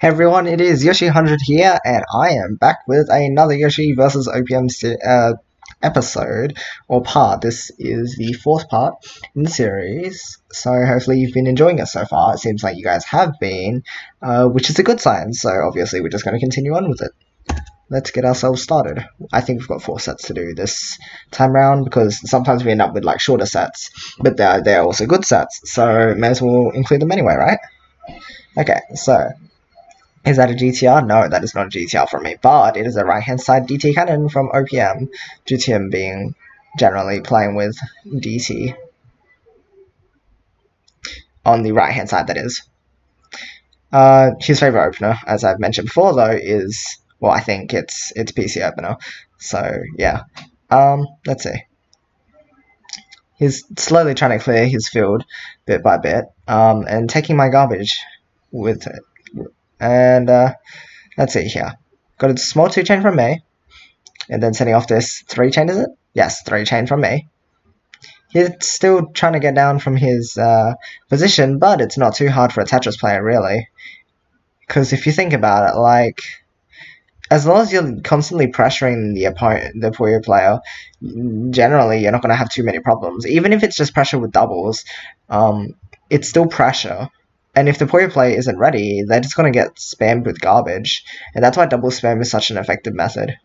Hey everyone, it is Yoshi 100 here, and I am back with another Yoshi versus OPM episode, or part. This is the fourth part in the series, so hopefully you've been enjoying it so far. It seems like you guys have been, which is a good sign, so obviously we're just going to continue on with it. Let's get ourselves started. I think we've got 4 sets to do this time round, because sometimes we end up with like shorter sets, but they're also good sets, so may as well include them anyway, right? Okay, so is that a GTR? No, that is not a GTR from me, but it is a right-hand side DT cannon from OPM, due to him being generally playing with DT. On the right-hand side, that is. His favorite opener, as I've mentioned before, though, is, well, I think it's PC opener, so yeah. Let's see. He's slowly trying to clear his field bit by bit, and taking my garbage with it. And, let's see here. Got a small 2-chain from me. And then sending off this 3-chain, is it? Yes, 3-chain from me. He's still trying to get down from his position, but it's not too hard for a Tetris player, really. Because if you think about it, like, as long as you're constantly pressuring the opponent, the Puyo player, generally you're not going to have too many problems. Even if it's just pressure with doubles, it's still pressure. And if the Puyo player isn't ready, they're just going to get spammed with garbage. And that's why double spam is such an effective method.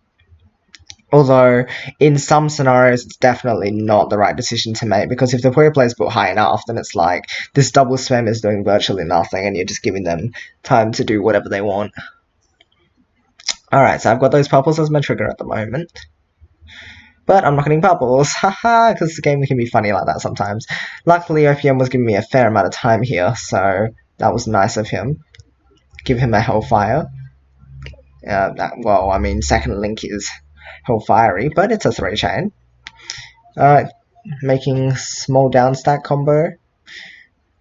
Although, in some scenarios, it's definitely not the right decision to make, because if the Puyo player is built high enough, then it's like, this double spam is doing virtually nothing, and you're just giving them time to do whatever they want. Alright, so I've got those purples as my trigger at the moment. But I'm not getting purples, haha, because the game can be funny like that sometimes. Luckily, OPM was giving me a fair amount of time here, so that was nice of him. Give him a Hellfire. Well, I mean, second link is Hellfiery, but it's a 3-chain. Making small down stack combo.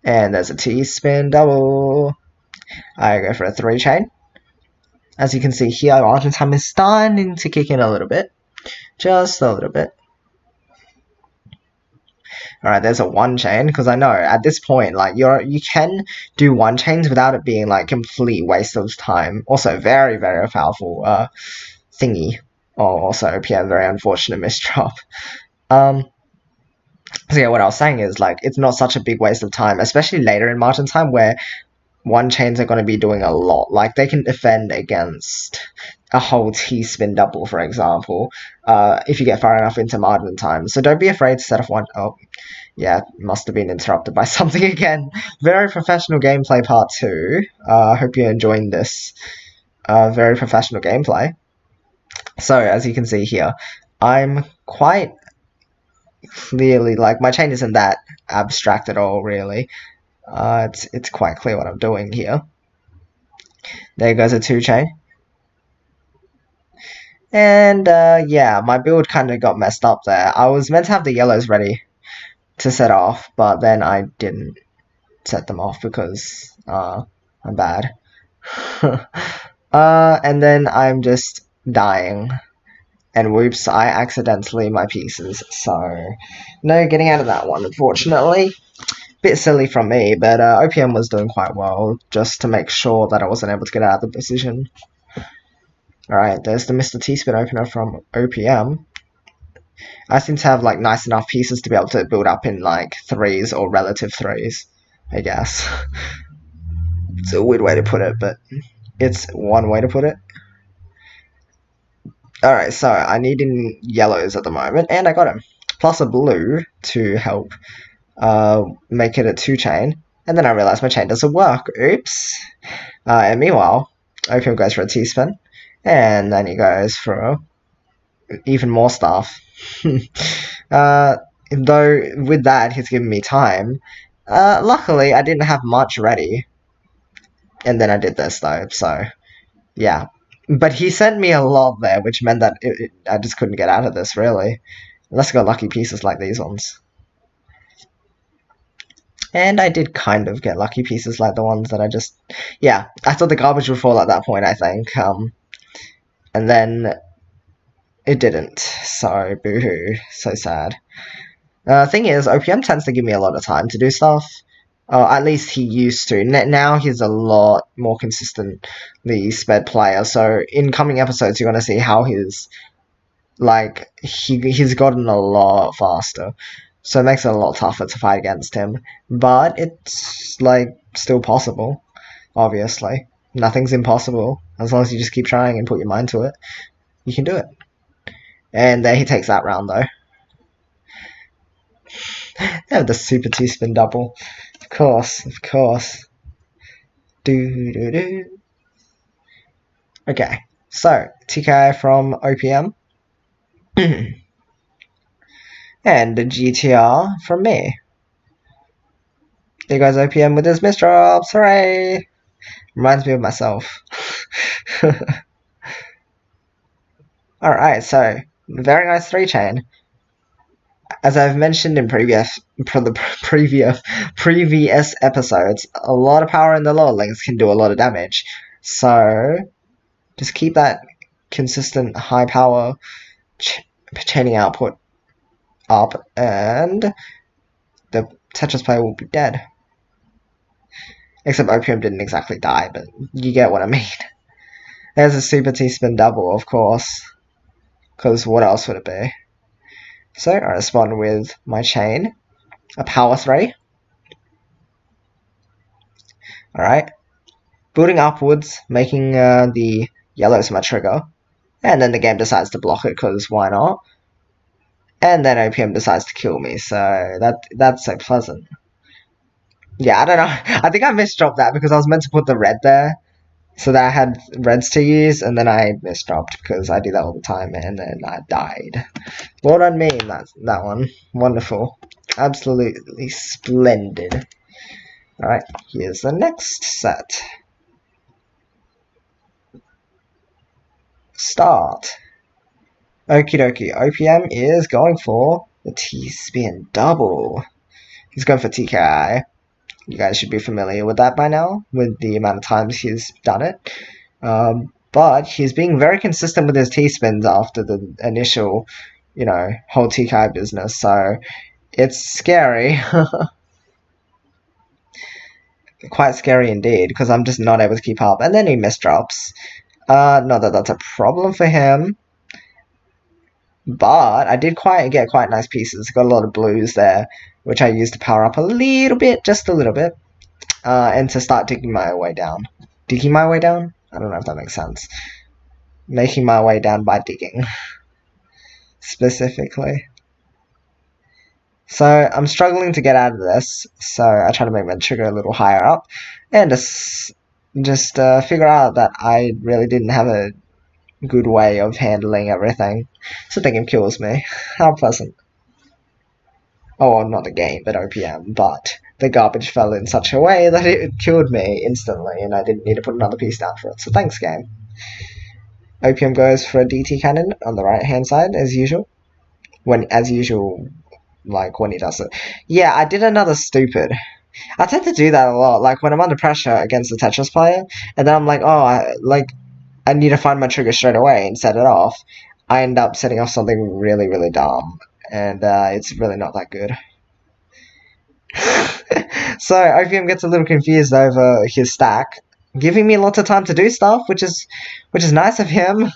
And there's a T-spin double. I go for a 3-chain. As you can see here, Argentine is starting to kick in a little bit. Just a little bit. Alright, there's a 1-chain, because I know at this point, like, you can do 1-chains without it being like complete waste of time. Also, very, very powerful thingy. Also, yeah, very unfortunate misdrop. So yeah, what I was saying is, like, it's not such a big waste of time, especially later in margin time, where 1-chains are going to be doing a lot. Like, they can defend against a whole T-spin double, for example, if you get far enough into margin time. So don't be afraid to set off one. Oh, yeah, must have been interrupted by something again. Very professional gameplay part 2. Hope you're enjoying this very professional gameplay. So, as you can see here, I'm quite clearly, like, my chain isn't that abstract at all, really. It's quite clear what I'm doing here. There goes a 2-chain. And, yeah, my build kind of got messed up there. I was meant to have the yellows ready to set off, but then I didn't set them off because, I'm bad. And then I'm just dying. And whoops, I accidentally my pieces, so no getting out of that one, unfortunately. Bit silly from me, but OPM was doing quite well, just to make sure that I wasn't able to get out of the position. Alright, there's the Mr. T-spin opener from OPM. I seem to have like nice enough pieces to be able to build up in like 3s or relative 3s, I guess. It's a weird way to put it, but it's one way to put it. Alright, so I need in yellows at the moment, and I got him. Plus a blue to help make it a 2-chain, and then I realized my chain doesn't work. Oops. And meanwhile, OPM goes for a T-spin, and then he goes for even more stuff. Though with that, he's giving me time. Luckily, I didn't have much ready, and then I did this though, so yeah. But he sent me a lot there, which meant that I just couldn't get out of this, really. Unless I got lucky pieces like these ones. And I did kind of get lucky pieces like the ones that I just... Yeah, I thought the garbage would fall at that point, I think. And then it didn't. So, boo-hoo. So sad. Thing is, OPM tends to give me a lot of time to do stuff. At least he used to. Now he's a lot more consistently sped player. So in coming episodes, you're gonna see how he's gotten a lot faster. So it makes it a lot tougher to fight against him. But it's like still possible. Obviously, nothing's impossible as long as you just keep trying and put your mind to it. You can do it. And there he takes that round though. They have the super T-spin double. Of course, of course. Do. Okay, so TKI from OPM. And the GTR from me. There goes OPM with his misdrops. Hooray! Reminds me of myself. Alright, so very nice 3-chain. As I've mentioned in previous episodes, a lot of power in the lower links can do a lot of damage. So just keep that consistent high power chaining output up, and the Tetris player will be dead. Except OPM didn't exactly die, but you get what I mean. There's a super T-spin double, of course, because what else would it be? So I respond with my chain, a power 3. Alright, building upwards, making the yellows my trigger, and then the game decides to block it, because why not? And then OPM decides to kill me, so that's so pleasant. Yeah, I don't know. I think I misdropped that because I was meant to put the red there, so that I had reds to use, and then I misdropped because I do that all the time, and then I died. Well done me, that one. Wonderful. Absolutely splendid. Alright, here's the next set. Start. Okie dokie, OPM is going for the T-spin double. He's going for TKI. You guys should be familiar with that by now, with the amount of times he's done it. But he's being very consistent with his T-spins after the initial, whole TKI business, so it's scary. Quite scary indeed, because I'm just not able to keep up. And then he misdrops. Not that that's a problem for him. But I did get quite nice pieces. Got a lot of blues there, which I used to power up a little bit, just a little bit, and to start digging my way down. Digging my way down? I don't know if that makes sense. Making my way down by digging, specifically. So I'm struggling to get out of this, so I try to make my trigger a little higher up, and just figure out that I really didn't have a good way of handling everything. So the game kills me. How pleasant. Oh, well, not the game, but OPM, but the garbage fell in such a way that it killed me instantly, and I didn't need to put another piece down for it. So thanks, game. OPM goes for a DT cannon on the right hand side, as usual. When he does it. Yeah, I did another stupid. I tend to do that a lot, like when I'm under pressure against the Tetris player, and then I'm like, oh, I need to find my trigger straight away and set it off. I end up setting off something really, really dumb, and it's really not that good. So OPM gets a little confused over his stack, giving me lots of time to do stuff, which is nice of him,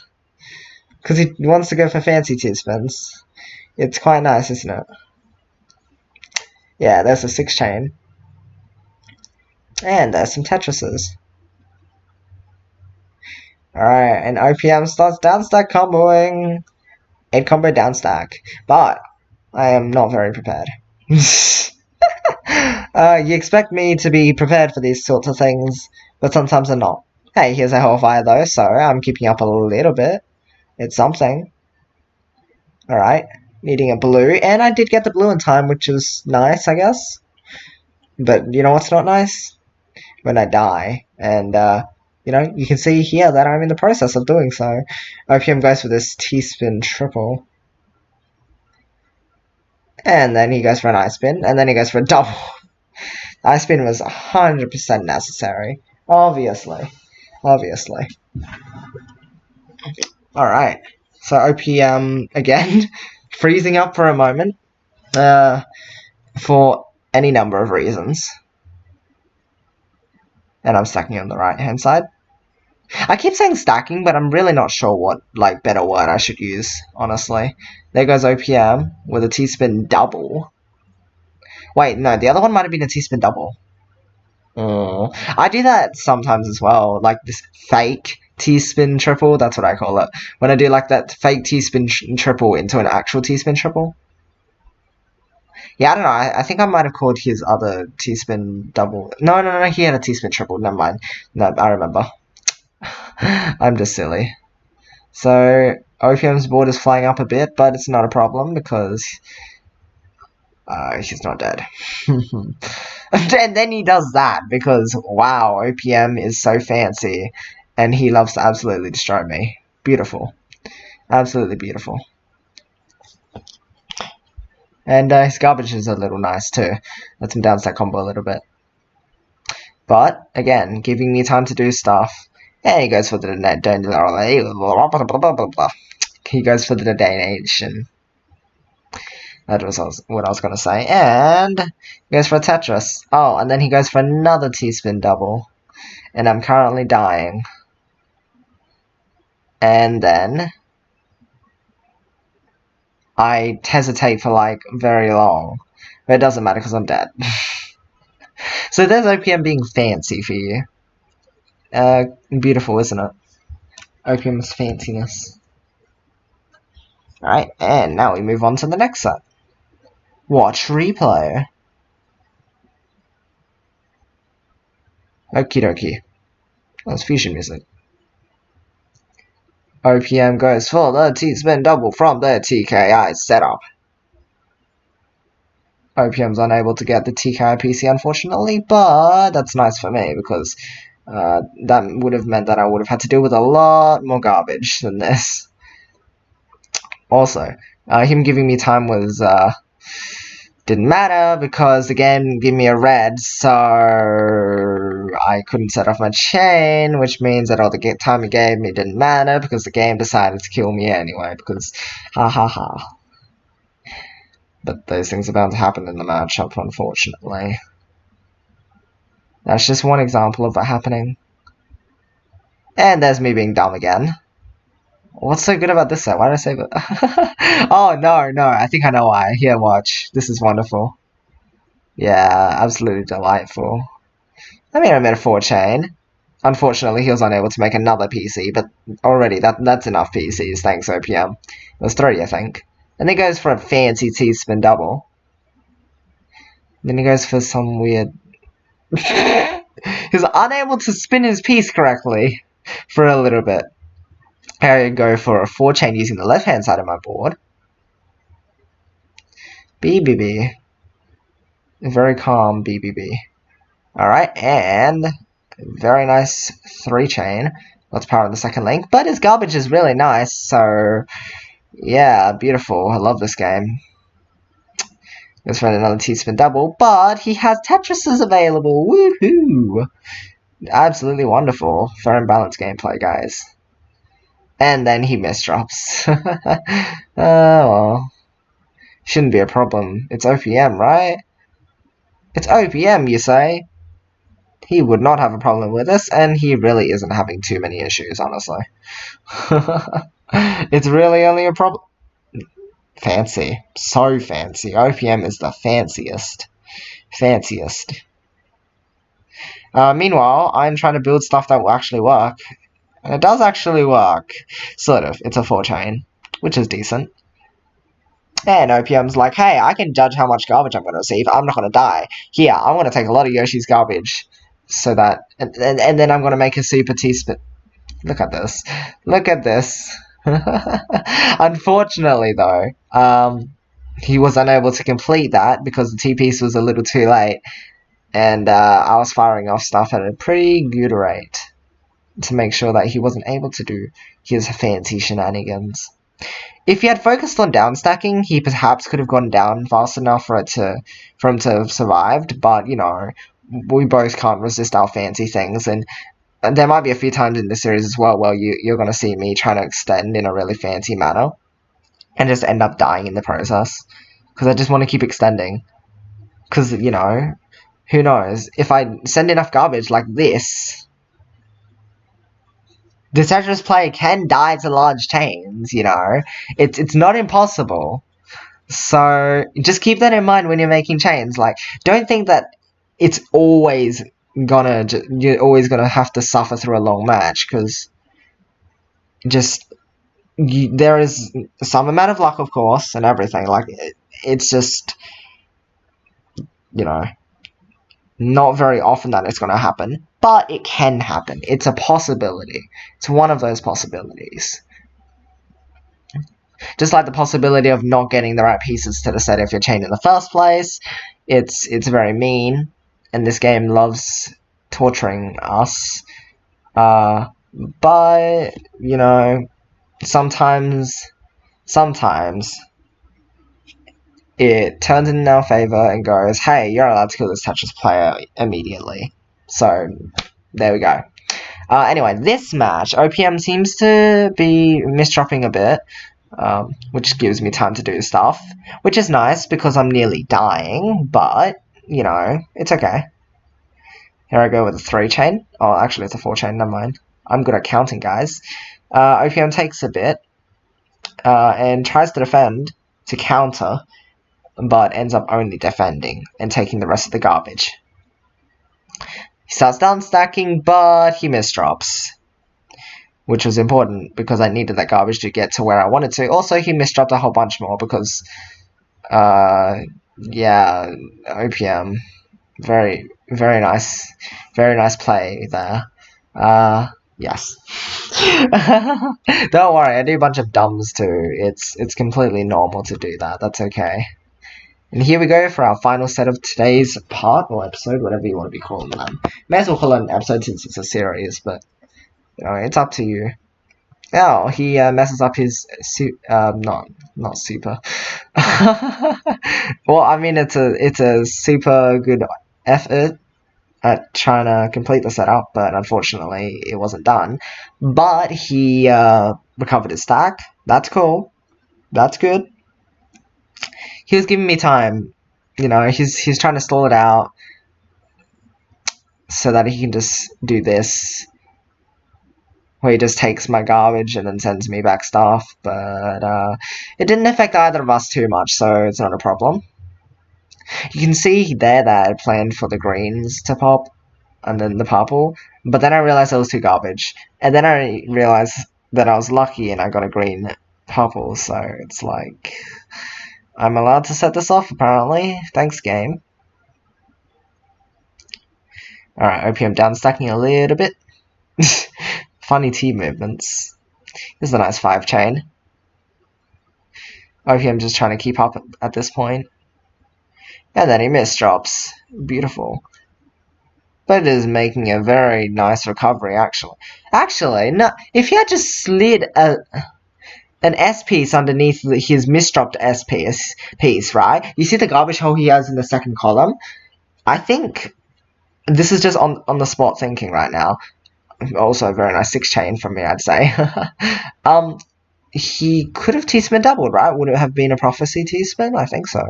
because he wants to go for fancy T-spins. It's quite nice, isn't it? Yeah, there's a 6-chain. And there's some Tetrises. Alright, and OPM starts downstack comboing. 8-combo downstack. But I am not very prepared. You expect me to be prepared for these sorts of things, but sometimes I'm not. Hey, here's a Hellfire though, so I'm keeping up a little bit. It's something. Alright, needing a blue, and I did get the blue in time, which is nice, I guess. But you know what's not nice? When I die, and you can see here that I'm in the process of doing so. OPM goes for this T-spin triple. And then he goes for an I-spin, and then he goes for a double. I-spin was 100% necessary. Obviously. Alright. So OPM, again, freezing up for a moment. For any number of reasons. And I'm stacking on the right hand side. I keep saying stacking, but I'm really not sure what like better word I should use, honestly. There goes OPM with a T-spin double. Wait, no, the other one might have been a T-spin double. I do that sometimes as well, like this fake T-spin triple, that's what I call it. When I do like that fake T-spin triple into an actual T-spin triple. Yeah, I don't know, I think I might have called his other T-spin double. No, he had a T-spin triple, never mind. No, I remember. I'm just silly. So, OPM's board is flying up a bit, but it's not a problem because he's not dead. And then he does that because, wow, OPM is so fancy and he loves to absolutely destroy me. Beautiful. Absolutely beautiful. And his garbage is a little nice too. Lets him downstack combo a little bit. But, again, giving me time to do stuff. And he goes for the he goes for the donation. That was what I was going to say. And he goes for a Tetris. Oh, and then he goes for another T-spin double. And I'm currently dying. And then I hesitate for like very long. But it doesn't matter because I'm dead. So there's OPM being fancy for you. Beautiful, isn't it? OPM's fanciness. Alright, and now we move on to the next set. Watch replay. Okie dokie. That's fusion music. OPM goes for the T-spin double from the TKI setup. OPM's unable to get the TKI PC unfortunately, but that's nice for me because that would have meant that I would have had to deal with a lot more garbage than this. Also, him giving me time was didn't matter because the game gave me a red, so I couldn't set off my chain, which means that all the time he gave me didn't matter because the game decided to kill me anyway, because ha ha ha. But those things are bound to happen in the matchup, unfortunately. That's just one example of that happening. And there's me being dumb again. What's so good about this set? Why did I say that? Oh, no, I think I know why. Here, watch. This is wonderful. Yeah, absolutely delightful. I mean, I made a 4-chain. Unfortunately, he was unable to make another PC, but already that's enough PCs, thanks OPM. It was 3, I think. And then he goes for a fancy T-spin double. Then he goes for some weird... He's unable to spin his piece correctly for a little bit. I go for a 4-chain using the left-hand side of my board. BBB. Very calm BBB. Alright, and very nice 3-chain. Let's power the second link. But his garbage is really nice, so yeah, beautiful. I love this game. Let's run another T-spin double, but he has Tetrises available. Woohoo! Absolutely wonderful. Fair and balanced gameplay, guys. And then he misdrops. Oh, well. Shouldn't be a problem. It's OPM, right? It's OPM, you say? He would not have a problem with this, and he really isn't having too many issues, honestly. It's really only a problem. Fancy. So fancy. OPM is the fanciest. Fanciest. Meanwhile, I'm trying to build stuff that will actually work. And it does actually work. Sort of. It's a 4-chain, which is decent. And OPM's like, hey, I can judge how much garbage I'm going to receive. I'm not going to die. Here, I'm going to take a lot of Yoshi's garbage. So that... And then I'm going to make a super T-spin. Look at this. Look at this. Unfortunately, though, he was unable to complete that because the T-piece was a little too late. And I was firing off stuff at a pretty good rate to make sure that he wasn't able to do his fancy shenanigans. If he had focused on downstacking, he perhaps could have gone down fast enough for him to have survived, but, you know, we both can't resist our fancy things, and there might be a few times in this series as well where you're going to see me trying to extend in a really fancy manner, and just end up dying in the process, because I just want to keep extending, because, you know, who knows? If I send enough garbage like this, the Tetris player can die to large chains, you know? It's not impossible. So just keep that in mind when you're making chains. Like, don't think that it's always you're always gonna have to suffer through a long match, because there is some amount of luck, of course, and everything. Like, it's just, you know, not very often that it's gonna happen, but it can happen. It's a possibility. It's one of those possibilities. Just like the possibility of not getting the right pieces to the set if you're chained in the first place. It's very mean, and this game loves torturing us. But, you know, sometimes it turns in our favor and goes, hey, you're allowed to kill this Tetris player immediately. So, there we go. Anyway, this match, OPM seems to be misdropping a bit, which gives me time to do stuff, which is nice because I'm nearly dying, but, you know, it's okay. Here I go with a 3-chain. Oh, actually, it's a 4-chain, never mind. I'm good at counting, guys. OPM takes a bit, and tries to defend to counter, but ends up only defending and taking the rest of the garbage. He starts down stacking, but he misdrops, which was important because I needed that garbage to get to where I wanted to. Also, he misdropped a whole bunch more because, yeah, OPM, very nice play there. Yes. Don't worry, I do a bunch of dumbs too. It's completely normal to do that. That's okay. And here we go for our final set of today's part, or episode, whatever you want to be calling them. May as well call it an episode since it's a series, but, you know, it's up to you. Oh, he messes up his not super. Well, I mean, it's a super good effort at trying to complete the setup, but unfortunately it wasn't done. But he recovered his stack. That's cool. That's good. He was giving me time. You know, he's trying to stall it out so that he can just do this, where he just takes my garbage and then sends me back stuff. But it didn't affect either of us too much, so it's not a problem. You can see there that I planned for the greens to pop and then the purple, but then I realized I was too garbage, and then I realized that I was lucky and I got a green purple, so it's like, I'm allowed to set this off apparently. Thanks, game. Alright, OPM down stacking a little bit. Funny T movements. This is a nice 5-chain. OPM just trying to keep up at this point. And then he misdrops. Beautiful. But it is making a very nice recovery, actually. Actually, no, if he had just slid an S piece underneath his misdropped S piece, right? You see the garbage hole he has in the second column? I think this is just on the spot thinking right now. Also a very nice 6-chain from me, I'd say. He could have T-spin doubled, right? Would it have been a prophecy T-spin? I think so.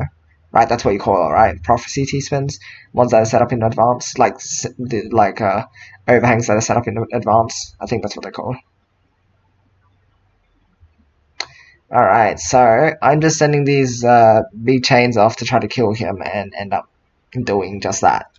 Right, that's what you call it, right? Prophecy T-spins, ones that are set up in advance, like overhangs that are set up in advance. I think that's what they're called. Alright, so I'm just sending these big chains off to try to kill him and end up doing just that.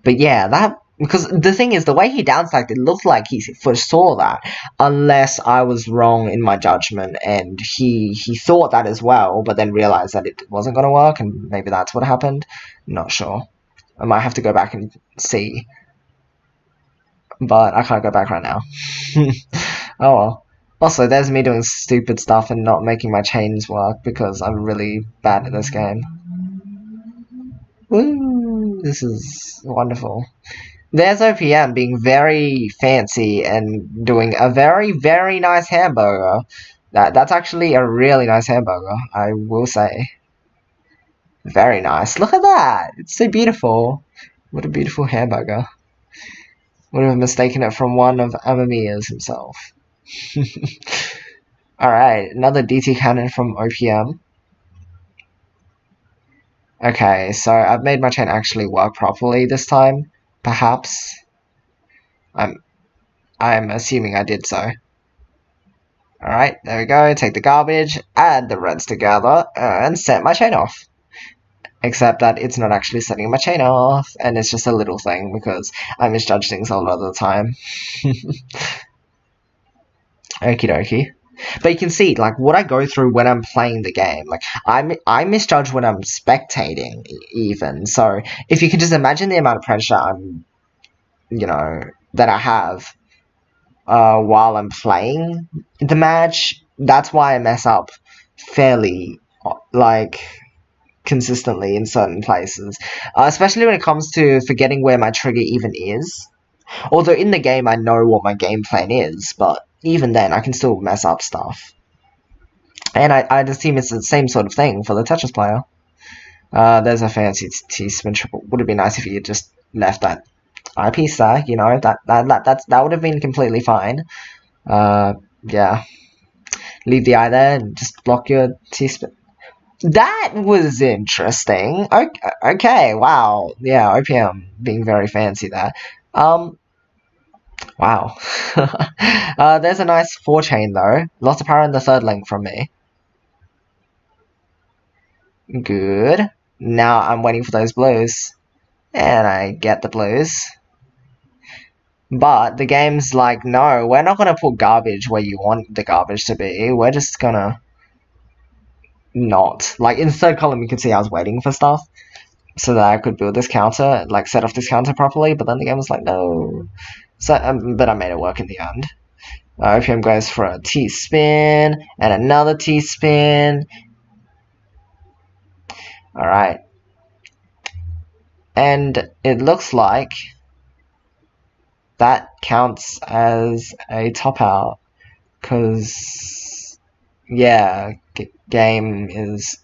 But yeah, because the thing is, the way he downstacked, it looked like he foresaw that, unless I was wrong in my judgment, and he thought that as well, but then realized that it wasn't going to work, and maybe that's what happened. Not sure. I might have to go back and see. But I can't go back right now. Oh well. Also, there's me doing stupid stuff and not making my chains work, because I'm really bad at this game. Woo! This is wonderful. There's OPM being very fancy and doing a very nice hamburger. That's actually a really nice hamburger, I will say. Very nice. Look at that! It's so beautiful. What a beautiful hamburger. Would have mistaken it from one of Amamiya's himself. Alright, another DT cannon from OPM. Okay, so I've made my chain actually work properly this time. Perhaps. I'm I'm assuming I did so. Alright, there we go. Take the garbage, add the reds together, and set my chain off. Except that it's not actually setting my chain off, and it's just a little thing because I misjudge things a lot of the time. Okie dokie. But you can see, like, what I go through when I'm playing the game. Like, I misjudge when I'm spectating, even. So, if you can just imagine the amount of pressure that I have while I'm playing the match, that's why I mess up fairly, like, consistently in certain places. Especially when it comes to forgetting where my trigger even is. Although in the game I know what my game plan is, but even then I can still mess up stuff. And I'd assume it's the same sort of thing for the Tetris player. There's a fancy teaspoon triple. Would have been nice if you just left that eyepiece there, that would have been completely fine. Yeah. Leave the eye there and just block your teaspoon. That was interesting. Okay, wow. Yeah, OPM being very fancy there. Wow. There's a nice 4-chain though. Lots of power in the third link from me. Good. Now I'm waiting for those blues. And I get the blues. But the game's like, no, we're not gonna put garbage where you want the garbage to be. We're just gonna not. Like, in the third column you can see I was waiting for stuff so that I could build this counter, like set off this counter properly, but then the game was like, no. So, but I made it work in the end. OPM goes for a T-spin, and another T-spin. Alright. And it looks like that counts as a top out, because, yeah, game is...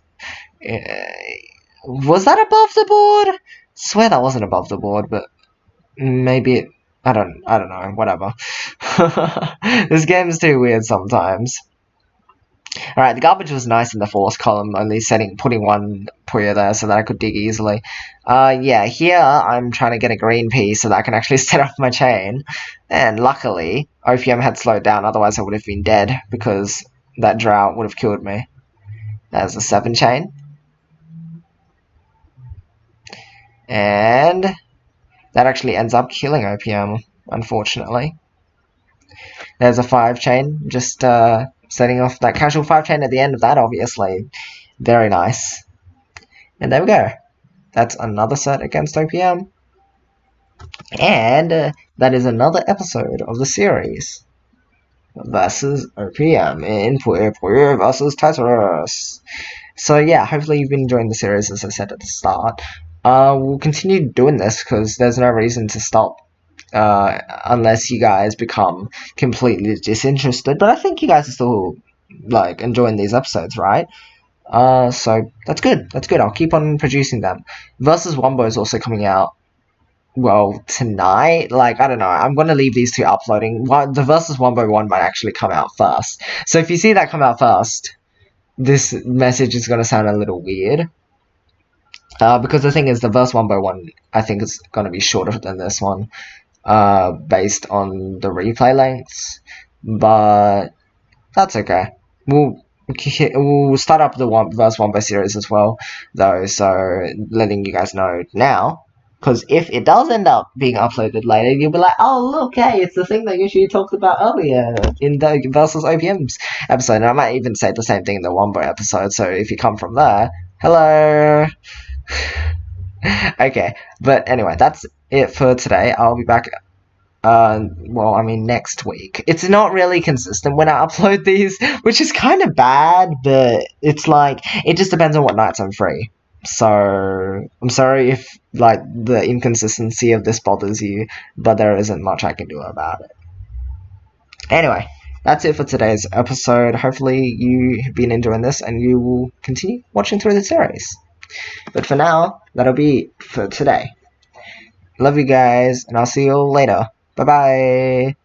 was that above the board? I swear that wasn't above the board, but maybe it... I don't know, whatever. This game is too weird sometimes. Alright, the garbage was nice in the fourth column, only putting one Puyo there so that I could dig easily. Yeah, here I'm trying to get a green piece so that I can actually set off my chain. And luckily, OPM had slowed down, otherwise I would have been dead, because that drought would have killed me. There's a 7-chain. And that actually ends up killing OPM, unfortunately. There's a 5-chain, just setting off that casual 5-chain at the end of that, obviously. Very nice. And there we go. That's another set against OPM. And that is another episode of the series versus OPM in Puyo versus Tetris. So yeah, hopefully you've been enjoying the series, as I said at the start. We'll continue doing this because there's no reason to stop unless you guys become completely disinterested. But I think you guys are still like enjoying these episodes, right? So that's good. That's good. I'll keep on producing them. Versus Wombo is also coming out, well, tonight. Like, I don't know. I'm going to leave these two uploading. The Versus Wombo one might actually come out first. So if you see that come out first, this message is going to sound a little weird. Because the thing is, the Versus Wombo one, I think, is going to be shorter than this one. Based on the replay lengths. But that's okay. We'll start up the Versus Wombo series as well, though, so letting you guys know now, because if it does end up being uploaded later, you'll be like, oh look, hey, it's the thing that Yoshi talked about earlier in the Versus OPM's episode, and I might even say the same thing in the Wombo episode, so if you come from there, hello! Okay, but anyway, that's it for today. I'll be back well, I mean, next week. It's not really consistent when I upload these, which is kind of bad, but it's like, it just depends on what nights I'm free. So, I'm sorry if, like, the inconsistency of this bothers you, but there isn't much I can do about it. Anyway, that's it for today's episode. Hopefully you have been enjoying this and you will continue watching through the series. But for now, that'll be it for today. Love you guys, and I'll see you all later. Bye-bye.